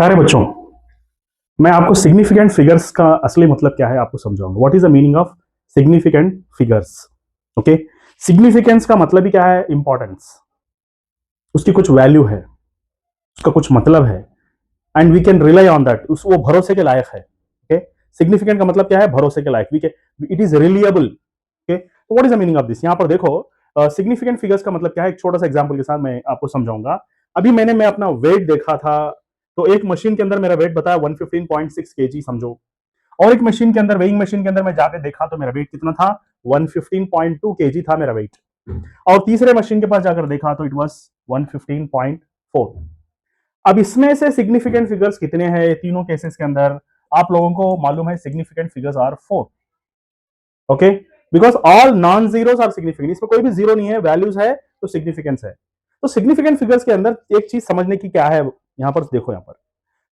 प्यारे बच्चों, मैं आपको सिग्निफिकेंट फिगर्स का असली मतलब क्या है आपको समझाऊंगा। What is the meaning of significant figures? Okay, significance का मतलब ही क्या है? इंपॉर्टेंस, उसकी कुछ वैल्यू है, उसका कुछ मतलब है, and we can rely on that, उस वो भरोसे के लायक है। ओके, सिग्निफिकेंट का मतलब क्या है? भरोसे के लायक, we can, it is reliable. Okay, तो what is the meaning of this? यहां पर देखो, सिग्निफिकेंट फिगर्स का मतलब क्या है, एक छोटा सा एग्जांपल के साथ मैं आपको समझाऊंगा। अभी मैं अपना वेट देखा था, तो एक मशीन के अंदर मेरा वेट बताया 115.6 केजी समझो, और एक मशीन के अंदर, वेइंग मशीन के अंदर मैं जाके देखा तो मेरा वेट कितना था? 115.2 केजी था मेरा वेट। और तीसरे मशीन के पास जाकर देखा तो इट वाज 115.4। अब इसमें से सिग्निफिकेंट फिगर्स कितने हैं तीनों केसेस के अंदर? आप लोगों को मालूम है significant figures are 4। Okay, because all non zeros are significant, इसमें कोई भी जीरो नहीं है, वैल्यूज है तो सिग्निफिकेंस है। तो सिग्निफिकेंट फिगर्स के अंदर एक चीज समझने की क्या है, यहां पर देखो, यहां पर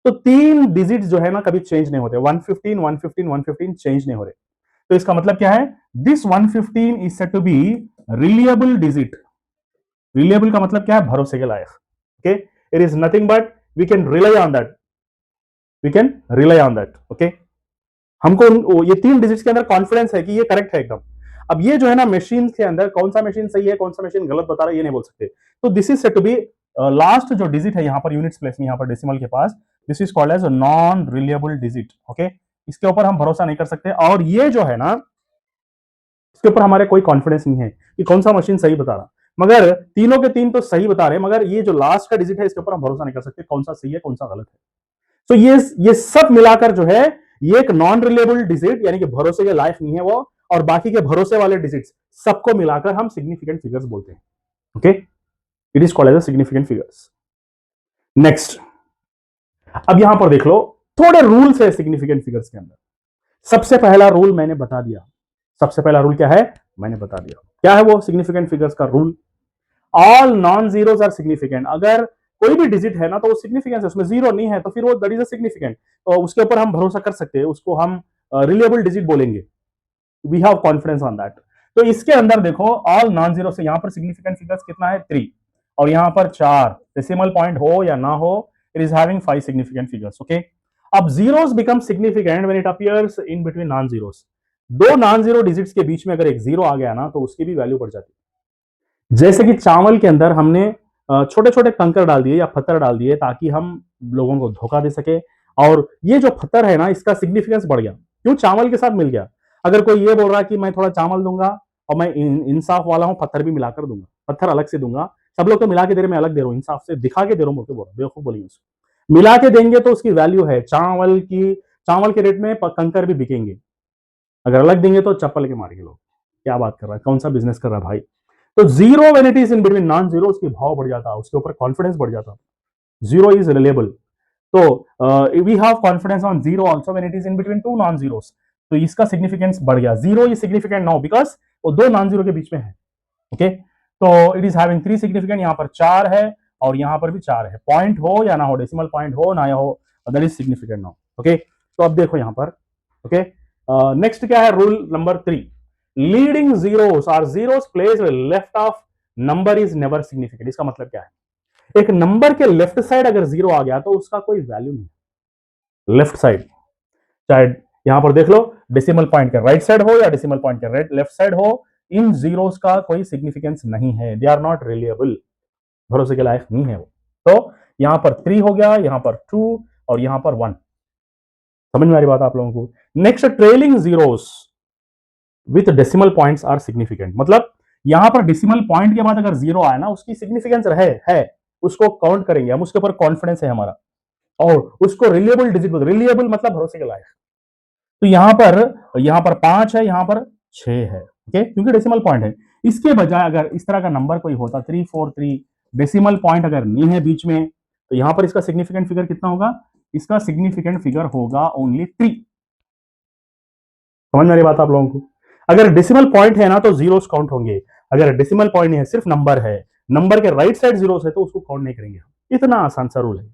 तो तीन डिजिट जो है ना कभी चेंज नहीं होते, 115 115 115 चेंज नहीं हो रहे। तो इसका मतलब क्या है? This 115 is said to be reliable digit. Reliable का मतलब क्या है? भरोसे के लायक। Okay, it is nothing but we can rely on that, we can rely on that. Okay, हमको ये तीन डिजिट्स के अंदर कॉन्फिडेंस है कि ये करेक्ट है एकदम। अब ये जो है ना मशीन के अंदर कौन सा मशीन सही है, कौन सा मशीन गलत बता रहा है, ये नहीं बोल सकते। तो this is said to be last जो डिजिट है यहाँ पर यूनिट्स प्लेस में, यहाँ पर डेसिमल के पास, this is called as non reliable digit. Okay, इसके ऊपर हम भरोसा नहीं कर सकते, और ये जो है ना इसके ऊपर हमारे कोई कॉन्फिडेंस नहीं है कि कौन सा मशीन सही बता रहा। मगर तीनों के तीन तो सही बता रहे हैं, मगर ये जो लास्ट का डिजिट है इसके ऊपर हम भरोसा नहीं कर सकते कौन सा सही है कौन सा गलत है। तो ये सब मिलाकर जो है ये एक नॉन रिलेबल डिजिट, यानी कि भरोसे के लायक नहीं है वो, और बाकी के भरोसे वाले डिजिट्स सबको मिलाकर हम सिग्निफिकेंट फिगर्स बोलते हैं। Okay, it is called as significant figures. Next, अब यहां पर देख लो, थोड़े रूल्स है सिग्निफिकेंट फिगर्स के अंदर। सबसे पहला रूल मैंने बता दिया। सबसे पहला रूल क्या है? मैंने बता दिया। क्या है वो सिग्निफिकेंट फिगर्स का rule? All non zeros are significant. अगर कोई भी डिजिट है ना तो वो सिग्निफिकेंस है, उसमें जीरो नहीं है तो फिर वो दैट इज अ सिग्निफिकेंट, तो उसके ऊपर हम भरोसा कर सकते हैं, उसको हम रिलेबल डिजिट बोलेंगे। We have confidence on that. तो इसके अंदर देखो, ऑल नॉन जीरो से यहां पर सिग्निफिकेंट फिगर्स कितना है? 3, और यहां पर 4। डेसिमल पॉइंट हो या ना हो, it is having 5 significant figures. Okay, अब zeros become significant when it appears in between non zeros. दो नॉन जीरो डिजिट्स के बीच में अगर एक जीरो आ गया ना तो उसकी भी वैल्यू बढ़ जाती है। जैसे कि चावल के अंदर हमने छोटे छोटे कंकर डाल दिए या पत्थर डाल दिए ताकि हम लोगों को धोखा दे सके, और ये जो पत्थर है ना इसका सिग्निफिकेंस बढ़ गया, क्यों? चावल के साथ मिल गया। अगर कोई ये बोल रहा है कि मैं थोड़ा चावल दूंगा और मैं इंसाफ वाला हूं, पत्थर भी मिलाकर दूंगा, पत्थर अलग से दूंगा, सब लोग तो मिला के दे रहे, मैं अलग दे रहा हूँ, इंसाफ से दिखा के दे रहा हूँ, बोल रहा बेवकूफ बोलेंगे उसको। मिला के देंगे तो उसकी वैल्यू है चावल की, चावल के रेट में कंकर भी बिकेंगे। अगर अलग देंगे तो चप्पल के मारेंगे लोग। क्या बात कर रहा है, कौन सा बिजनेस कर रहा है भाई? तो zero when it is in between non zero, उसकी भाव बढ़ जाता, उसके ऊपर कॉन्फिडेंस बढ़ जाता। Zero is reliable. तो we have confidence on zero also when it is in between two non zeros. तो इसका सिग्निफिकेंस बढ़ गया। Zero is significant now because वो दो नॉन जीरो के बीच में है। ओके, तो इट इज हैविंग 3 सिग्निफिकेंट, यहां पर 4 है और यहां पर भी 4 है। पॉइंट हो या ना हो, डेसिमल पॉइंट हो ना हो, that is significant now. Okay, तो अब देखो यहां पर। ओके, नेक्स्ट क्या है? Rule number 3, leading zeros are zeros place left of number is never significant. इसका मतलब क्या है? एक नंबर के लेफ्ट साइड अगर जीरो आ गया तो उसका कोई वैल्यू नहीं। लेफ्ट साइड, चाहे यहां पर देख लो, डेसिमल पॉइंट के राइट साइड हो या डेसिमल पॉइंट के लेफ्ट साइड हो, इन जीरोस का कोई सिग्निफिकेंस नहीं है। दे आर नॉट रिलिएबल, भरोसे के लायक नहीं है वो। तो यहां पर 3 हो गया, यहां पर 2 और यहां पर 1। समझ में आ रही बात आप लोगों को? Next, trailing zeros with decimal points are significant. मतलब यहां पर डेसिमल पॉइंट के बाद अगर जीरो आया ना, उसकी सिग्निफिकेंस रहे है, उसको काउंट करेंगे हम, उसके ऊपर कॉन्फिडेंस है हमारा, और उसको रिलिएबल डिजिट बोलते हैं। रिलिएबल मतलब भरोसे के लायक। तो यहां पर 5 है, यहां पर 6 है। ओके, क्योंकि डेसिमल पॉइंट है। इसके बजाय अगर इस तरह का नंबर कोई होता 343, डेसिमल पॉइंट अगर नहीं है बीच में, तो यहां पर इसका सिग्निफिकेंट फिगर कितना होगा? इसका सिग्निफिकेंट फिगर होगा ओनली 3। समझ में आ रही बात आप लोगों को? अगर डेसिमल पॉइंट है ना तो जीरोस काउंट होंगे, अगर डेसिमल पॉइंट नहीं है, सिर्फ नंबर है, नंबर के राइट साइड जीरोस है, तो उसको काउंट नहीं करेंगे हम। इतना आसान सा रूल है।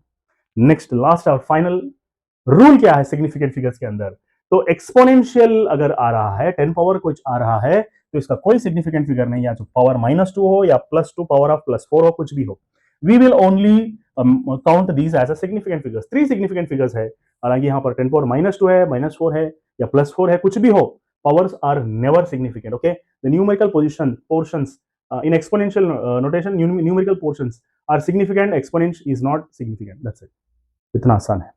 नेक्स्ट, लास्ट और फाइनल रूल क्या है सिग्निफिकेंट फिगर्स के अंदर? तो एक्सपोनेंशियल अगर आ रहा है, 10 पावर कुछ आ रहा है, तो इसका कोई सिग्निफिकेंट फिगर नहीं, या तो पावर -2 हो या +2 पावर ऑफ +4 हो, कुछ भी हो। We will only count these as a significant figures. 3 significant figures है, हालांकि यहाँ पर 10 पावर -2 है, -4 है या +4 है, कुछ भी हो, powers are never significant. Okay, the numerical portions in exponential notation, numerical portions are significant, exponent is not significant. That's it. इतना आसान है।